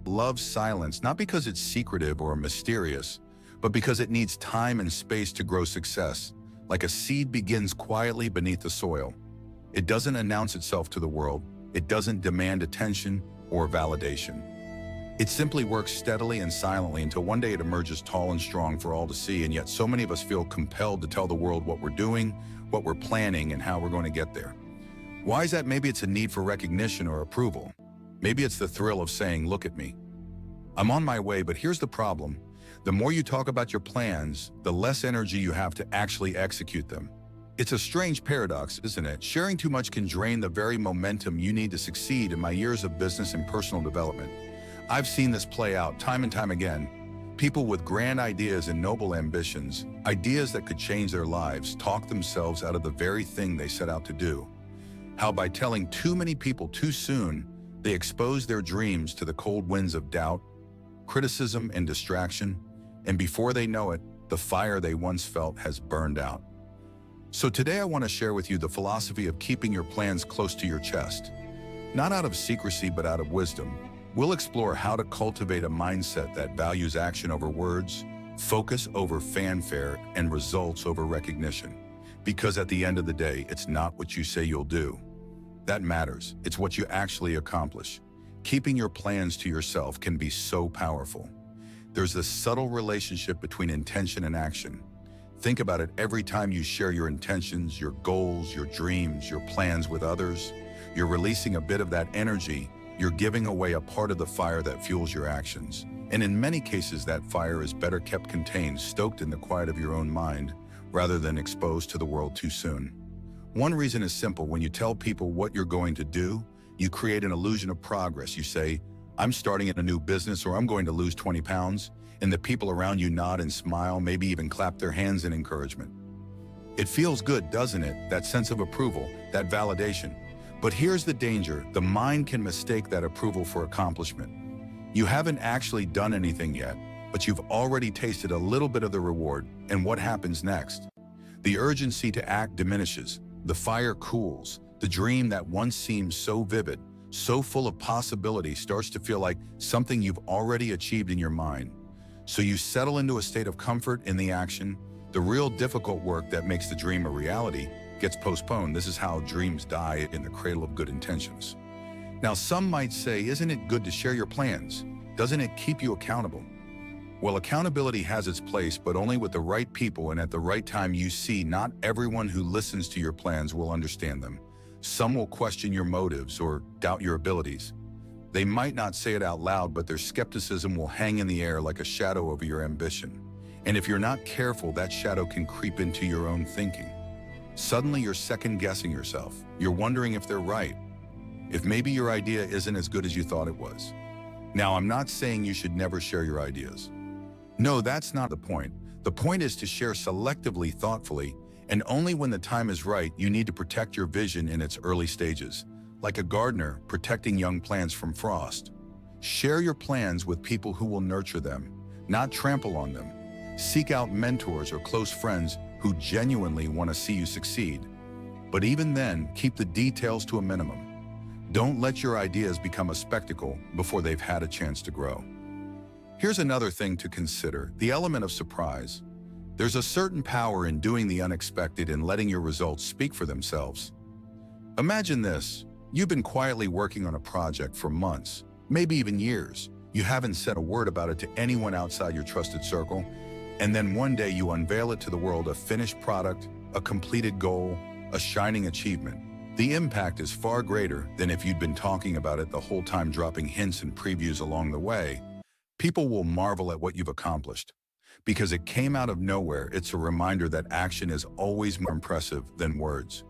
loves silence not because it's secretive or mysterious, but because it needs time and space to grow success, like a seed begins quietly beneath the soil. It doesn't announce itself to the world. It doesn't demand attention or validation. It simply works steadily and silently until one day it emerges tall and strong for all to see, and yet so many of us feel compelled to tell the world what we're doing, what we're planning, and how we're going to get there. Why is that? Maybe it's a need for recognition or approval. Maybe it's the thrill of saying, "Look at me. I'm on my way," but here's the problem. The more you talk about your plans, the less energy you have to actually execute them. It's a strange paradox, isn't it? Sharing too much can drain the very momentum you need to succeed. In my years of business and personal development, I've seen this play out time and time again. People with grand ideas and noble ambitions, ideas that could change their lives, talk themselves out of the very thing they set out to do. How by telling too many people too soon, they expose their dreams to the cold winds of doubt, criticism, and distraction, and before they know it, the fire they once felt has burned out. So today I want to share with you the philosophy of keeping your plans close to your chest. Not out of secrecy, but out of wisdom. We'll explore how to cultivate a mindset that values action over words, focus over fanfare, and results over recognition. Because at the end of the day, it's not what you say you'll do that matters. It's what you actually accomplish. Keeping your plans to yourself can be so powerful. There's this subtle relationship between intention and action. Think about it. Every time you share your intentions, your goals, your dreams, your plans with others, you're releasing a bit of that energy. You're giving away a part of the fire that fuels your actions. And in many cases, that fire is better kept contained, stoked in the quiet of your own mind, rather than exposed to the world too soon. One reason is simple. When you tell people what you're going to do, you create an illusion of progress. You say, "I'm starting in a new business," or "I'm going to lose 20 pounds. And the people around you nod and smile, maybe even clap their hands in encouragement. It feels good, doesn't it? That sense of approval, that validation. But here's the danger. The mind can mistake that approval for accomplishment. You haven't actually done anything yet, but you've already tasted a little bit of the reward. And what happens next? The urgency to act diminishes. The fire cools. The dream that once seemed so vivid, so full of possibility, starts to feel like something you've already achieved in your mind. So you settle into a state of comfort in the action. The real difficult work that makes the dream a reality gets postponed. This is how dreams die in the cradle of good intentions. Now, some might say, isn't it good to share your plans? Doesn't it keep you accountable? Well, accountability has its place, but only with the right people and at the right time. You see, not everyone who listens to your plans will understand them. Some will question your motives or doubt your abilities. They might not say it out loud, but their skepticism will hang in the air like a shadow over your ambition. And if you're not careful, that shadow can creep into your own thinking. Suddenly you're second-guessing yourself. You're wondering if they're right, if maybe your idea isn't as good as you thought it was. Now, I'm not saying you should never share your ideas. No, that's not the point. The point is to share selectively, thoughtfully, and only when the time is right. You need to protect your vision in its early stages, like a gardener protecting young plants from frost. Share your plans with people who will nurture them, not trample on them. Seek out mentors or close friends who genuinely want to see you succeed. But even then, keep the details to a minimum. Don't let your ideas become a spectacle before they've had a chance to grow. Here's another thing to consider: the element of surprise. There's a certain power in doing the unexpected and letting your results speak for themselves. Imagine this. You've been quietly working on a project for months, maybe even years. You haven't said a word about it to anyone outside your trusted circle. And then one day you unveil it to the world, a finished product, a completed goal, a shining achievement. The impact is far greater than if you'd been talking about it the whole time, dropping hints and previews along the way. People will marvel at what you've accomplished. Because it came out of nowhere, it's a reminder that action is always more impressive than words.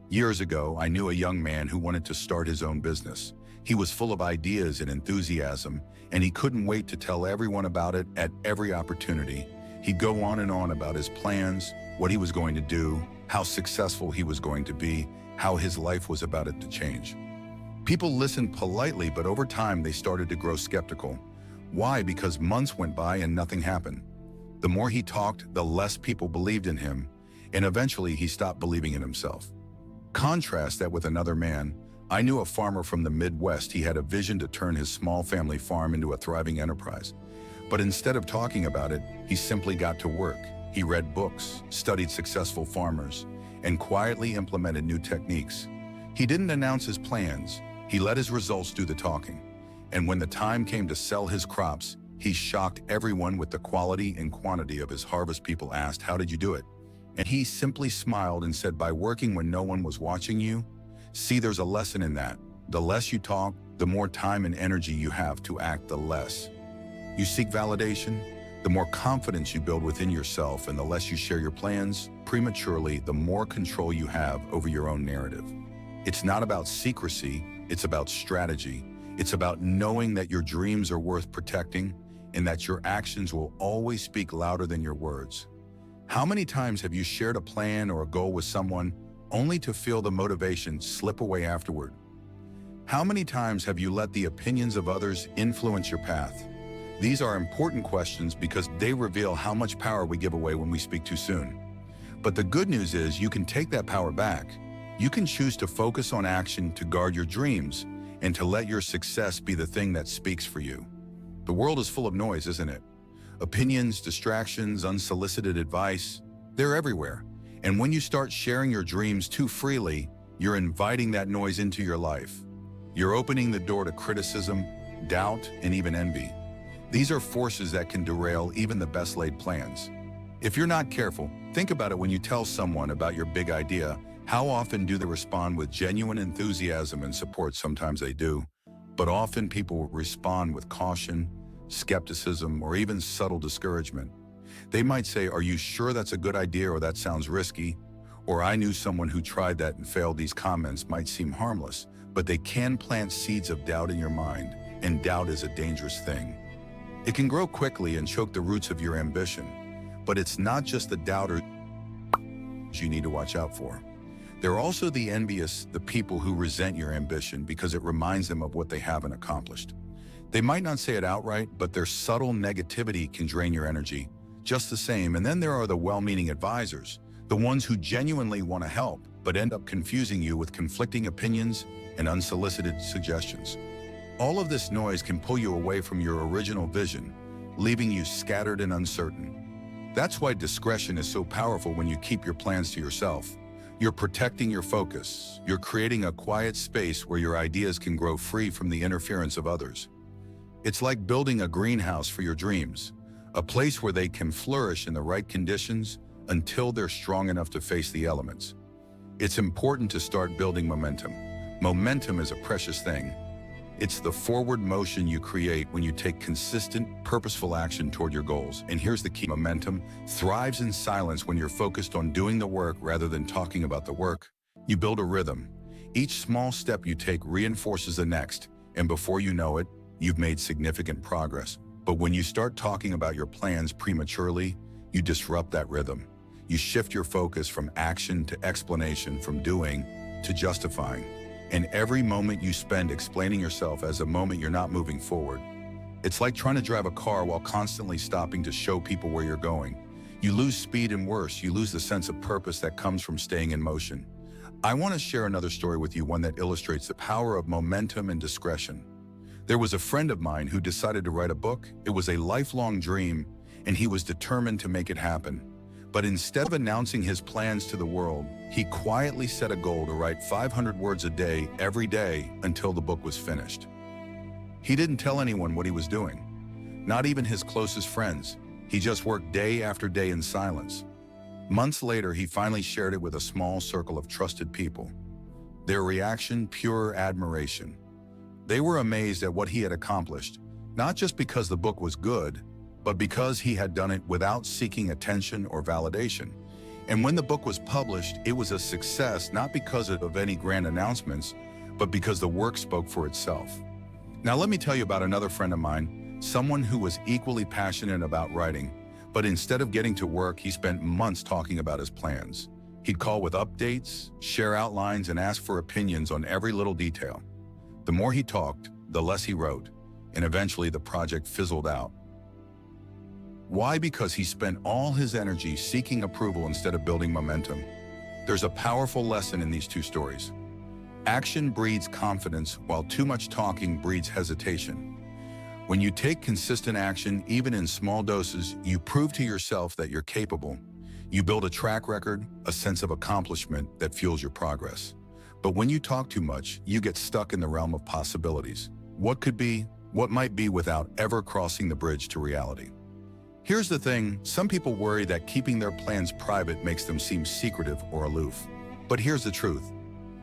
Years ago, I knew a young man who wanted to start his own business. He was full of ideas and enthusiasm, and he couldn't wait to tell everyone about it at every opportunity. He'd go on and on about his plans, what he was going to do, how successful he was going to be, how his life was about to change. People listened politely, but over time they started to grow skeptical. Why? Because months went by and nothing happened. The more he talked, the less people believed in him, and eventually he stopped believing in himself. Contrast that with another man, I knew a farmer from the Midwest. He had a vision to turn his small family farm into a thriving enterprise. But instead of talking about it, he simply got to work. He read books, studied successful farmers, and quietly implemented new techniques. He didn't announce his plans. He let his results do the talking. And when the time came to sell his crops, he shocked everyone with the quality and quantity of his harvest. People asked, "How did you do it?" And he simply smiled and said, "By working when no one was watching you." See, there's a lesson in that. The less you talk, the more time and energy you have to act. The less you seek validation, the more confidence you build within yourself, and the less you share your plans prematurely, the more control you have over your own narrative. It's not about secrecy, it's about strategy. It's about knowing that your dreams are worth protecting and that your actions will always speak louder than your words. How many times have you shared a plan or a goal with someone only to feel the motivation slip away afterward? How many times have you let the opinions of others influence your path? These are important questions because they reveal how much power we give away when we speak too soon. But the good news is you can take that power back. You can choose to focus on action to guard your dreams and to let your success be the thing that speaks for you. The world is full of noise, isn't it? Opinions, distractions, unsolicited advice, they're everywhere. And when you start sharing your dreams too freely, you're inviting that noise into your life. You're opening the door to criticism, doubt, and even envy. These are forces that can derail even the best laid plans. If you're not careful, think about it when you tell someone about your big idea. How often do they respond with genuine enthusiasm and support? Sometimes they do, but often people respond with caution, skepticism, or even subtle discouragement. They might say, "Are you sure that's a good idea?" or "That sounds risky," or "I knew someone who tried that and failed." These comments might seem harmless, but they can plant seeds of doubt in your mind, and doubt is a dangerous thing. It can grow quickly and choke the roots of your ambition, but it's not just the doubters you need to watch out for. They're also the envious, the people who resent your ambition because it reminds them of what they haven't accomplished. They might not say it outright, but their subtle negativity can drain your energy just the same. And then there are the well-meaning advisors, the ones who genuinely want to help, but end up confusing you with conflicting opinions and unsolicited suggestions. All of this noise can pull you away from your original vision, leaving you scattered and uncertain. That's why discretion is so powerful. When you keep your plans to yourself, you're protecting your focus. You're creating a quiet space where your ideas can grow free from the interference of others. It's like building a greenhouse for your dreams, a place where they can flourish in the right conditions until they're strong enough to face the elements. It's important to start building momentum. Momentum is a precious thing. It's the forward motion you create when you take consistent, purposeful action toward your goals. And here's the key: momentum thrives in silence. When you're focused on doing the work rather than talking about the work, you build a rhythm. Each small step you take reinforces the next, and before you know it, you've made significant progress. But when you start talking about your plans prematurely, you disrupt that rhythm. You shift your focus from action to explanation, from doing to justifying. And every moment you spend explaining yourself as a moment you're not moving forward. It's like trying to drive a car while constantly stopping to show people where you're going. You lose speed, and worse, you lose the sense of purpose that comes from staying in motion. I want to share another story with you, one that illustrates the power of momentum and discretion. There was a friend of mine who decided to write a book. It was a lifelong dream, and he was determined to make it happen. But instead of announcing his plans to the world, he quietly set a goal to write 500 words a day, every day, until the book was finished. He didn't tell anyone what he was doing, not even his closest friends. He just worked day after day in silence. Months later, he finally shared it with a small circle of trusted people. Their reaction, pure admiration. They were amazed at what he had accomplished, not just because the book was good, but because he had done it without seeking attention or validation. And when the book was published, it was a success, not because of any grand announcements, but because the work spoke for itself. Now let me tell you about another friend of mine, someone who was equally passionate about writing, but instead of getting to work, he spent months talking about his plans. He'd call with updates, share outlines, and ask for opinions on every little detail. The more he talked, the less he wrote, and eventually the project fizzled out. Why? Because he spent all his energy seeking approval instead of building momentum. There's a powerful lesson in these two stories. Action breeds confidence, while too much talking breeds hesitation. When you take consistent action, even in small doses, you prove to yourself that you're capable. You build a track record, a sense of accomplishment that fuels your progress. But when you talk too much, you get stuck in the realm of possibilities. What could be, what might be, without ever crossing the bridge to reality. Here's the thing, some people worry that keeping their plans private makes them seem secretive or aloof. But here's the truth.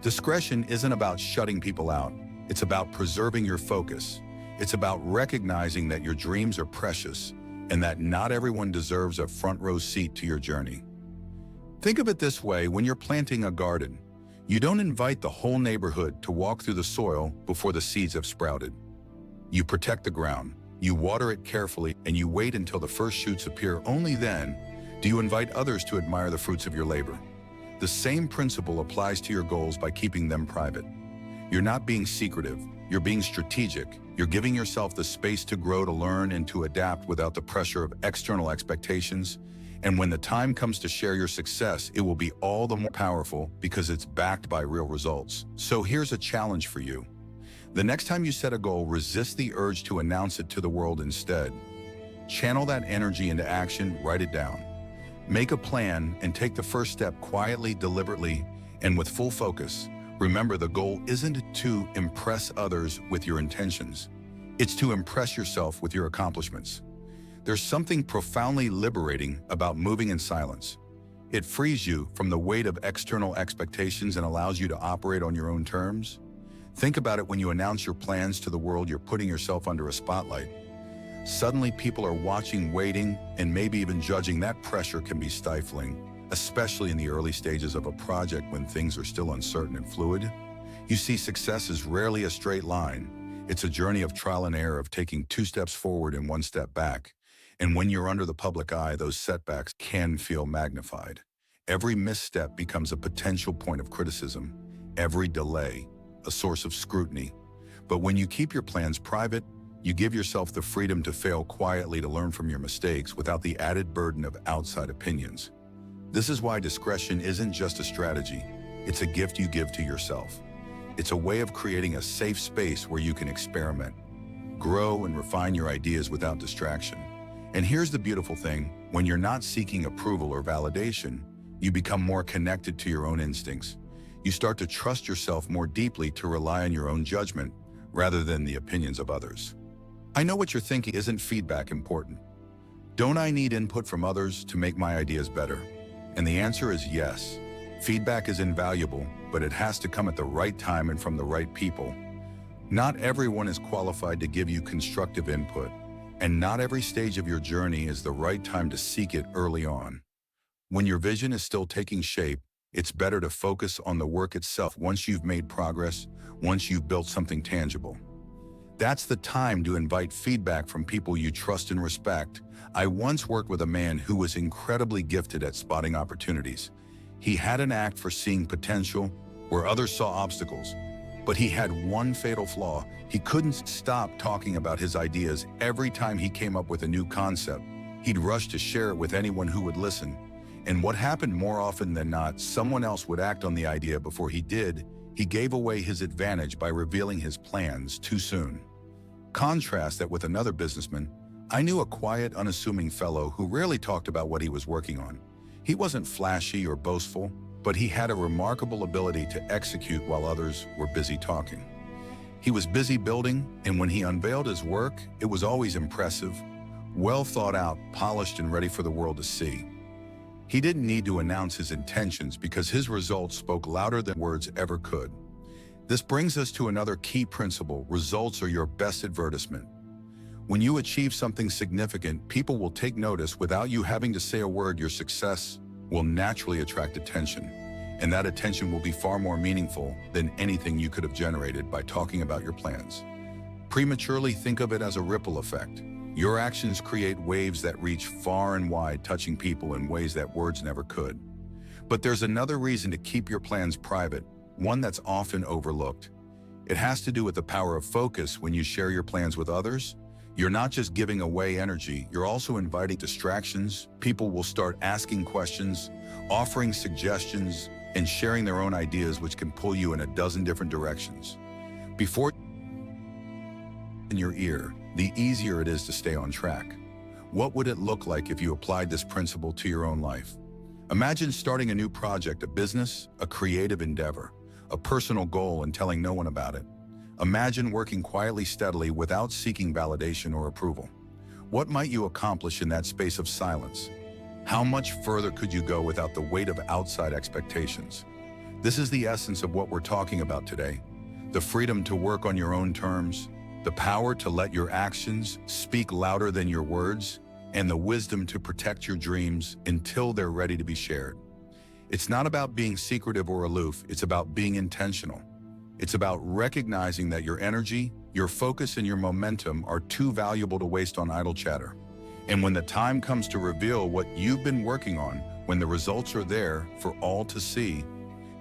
Discretion isn't about shutting people out. It's about preserving your focus. It's about recognizing that your dreams are precious and that not everyone deserves a front row seat to your journey. Think of it this way, when you're planting a garden, you don't invite the whole neighborhood to walk through the soil before the seeds have sprouted. You protect the ground, you water it carefully, and you wait until the first shoots appear. Only then do you invite others to admire the fruits of your labor. The same principle applies to your goals by keeping them private. You're not being secretive, you're being strategic. You're giving yourself the space to grow, to learn, and to adapt without the pressure of external expectations. And when the time comes to share your success, it will be all the more powerful because it's backed by real results. So here's a challenge for you. The next time you set a goal, resist the urge to announce it to the world instead. Channel that energy into action, write it down. Make a plan and take the first step quietly, deliberately, and with full focus. Remember, the goal isn't to impress others with your intentions. It's to impress yourself with your accomplishments. There's something profoundly liberating about moving in silence. It frees you from the weight of external expectations and allows you to operate on your own terms. Think about it, when you announce your plans to the world, you're putting yourself under a spotlight. Suddenly, people are watching, waiting, and maybe even judging. That pressure can be stifling, especially in the early stages of a project when things are still uncertain and fluid. You see, success is rarely a straight line. It's a journey of trial and error, of taking 2 steps forward and 1 step back. And when you're under the public eye, those setbacks can feel magnified. Every misstep becomes a potential point of criticism. Every delay, a source of scrutiny. But when you keep your plans private, you give yourself the freedom to fail quietly, to learn from your mistakes without the added burden of outside opinions. This is why discretion isn't just a strategy. It's a gift you give to yourself. It's a way of creating a safe space where you can experiment, grow, and refine your ideas without distraction. And here's the beautiful thing. When you're not seeking approval or validation, you become more connected to your own instincts. You start to trust yourself more deeply, to rely on your own judgment rather than the opinions of others. I know what you're thinking. Isn't feedback important? Don't I need input from others to make my ideas better? And the answer is yes. Feedback is invaluable, but it has to come at the right time and from the right people. Not everyone is qualified to give you constructive input, and not every stage of your journey is the right time to seek it early on. When your vision is still taking shape, it's better to focus on the work itself. Once you've made progress, once you've built something tangible, that's the time to invite feedback from people you trust and respect. I once worked with a man who was incredibly gifted at spotting opportunities. He had an knack for seeing potential where others saw obstacles. But he had one fatal flaw. He couldn't stop talking about his ideas. Every time he came up with a new concept, he'd rush to share it with anyone who would listen. And what happened more often than not, someone else would act on the idea before he did. He gave away his advantage by revealing his plans too soon. Contrast that with another businessman. I knew a quiet, unassuming fellow who rarely talked about what he was working on. He wasn't flashy or boastful, but he had a remarkable ability to execute while others were busy talking. He was busy building, and when he unveiled his work, it was always impressive, well thought out, polished, and ready for the world to see. He didn't need to announce his intentions because his results spoke louder than words ever could. This brings us to another key principle. Results are your best advertisement. When you achieve something significant, people will take notice without you having to say a word. Your success will naturally attract attention, and that attention will be far more meaningful than anything you could have generated by talking about your plans. Prematurely, think of it as a ripple effect. Your actions create waves that reach far and wide, touching people in ways that words never could. But there's another reason to keep your plans private, one that's often overlooked. It has to do with the power of focus. When you share your plans with others, you're not just giving away energy, you're also inviting distractions. People will start asking questions, offering suggestions, and sharing their own ideas, which can pull you in a dozen different directions. Before in your ear, the easier it is to stay on track. What would it look like if you applied this principle to your own life? Imagine starting a new project, a business, a creative endeavor, a personal goal, and telling no one about it. Imagine working quietly, steadily, without seeking validation or approval. What might you accomplish in that space of silence? How much further could you go without the weight of outside expectations? This is the essence of what we're talking about today. The freedom to work on your own terms, the power to let your actions speak louder than your words, and the wisdom to protect your dreams until they're ready to be shared. It's not about being secretive or aloof, it's about being intentional. It's about recognizing that your energy, your focus, and your momentum are too valuable to waste on idle chatter. And when the time comes to reveal what you've been working on, when the results are there for all to see,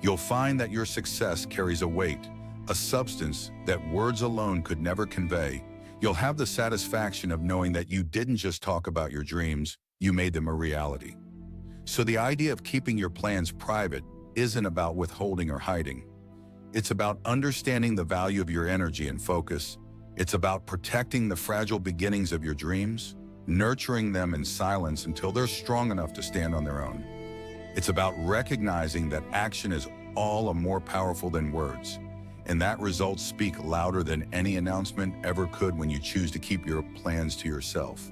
you'll find that your success carries a weight, a substance that words alone could never convey. You'll have the satisfaction of knowing that you didn't just talk about your dreams, you made them a reality. So the idea of keeping your plans private isn't about withholding or hiding. It's about understanding the value of your energy and focus. It's about protecting the fragile beginnings of your dreams, nurturing them in silence until they're strong enough to stand on their own. It's about recognizing that action is all more powerful than words, and that results speak louder than any announcement ever could when you choose to keep your plans to yourself.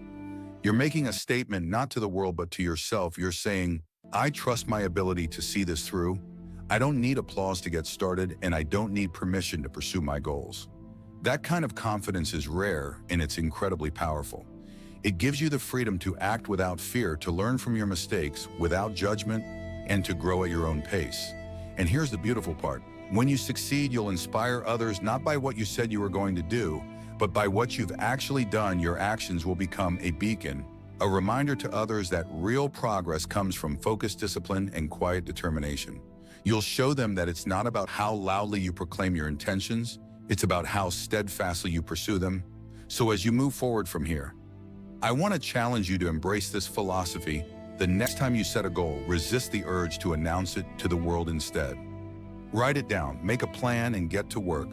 You're making a statement not to the world but to yourself. You're saying, I trust my ability to see this through. I don't need applause to get started, and I don't need permission to pursue my goals. That kind of confidence is rare, and it's incredibly powerful. It gives you the freedom to act without fear, to learn from your mistakes without judgment, and to grow at your own pace. And here's the beautiful part. When you succeed, you'll inspire others not by what you said you were going to do, but by what you've actually done. Your actions will become a beacon, a reminder to others that real progress comes from focused discipline and quiet determination. You'll show them that it's not about how loudly you proclaim your intentions, it's about how steadfastly you pursue them. So as you move forward from here, I want to challenge you to embrace this philosophy. The next time you set a goal, resist the urge to announce it to the world instead. Write it down, make a plan, and get to work.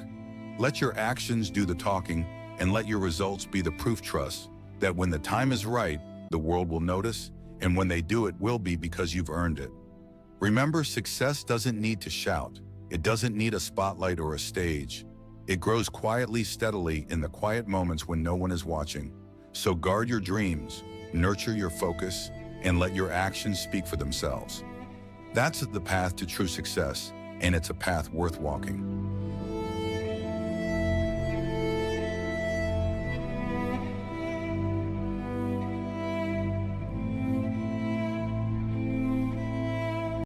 Let your actions do the talking, and let your results be the proof. Trust that when the time is right, the world will notice, and when they do, it will be because you've earned it. Remember, success doesn't need to shout. It doesn't need a spotlight or a stage. It grows quietly, steadily, in the quiet moments when no one is watching. So guard your dreams, nurture your focus, and let your actions speak for themselves. That's the path to true success, and it's a path worth walking.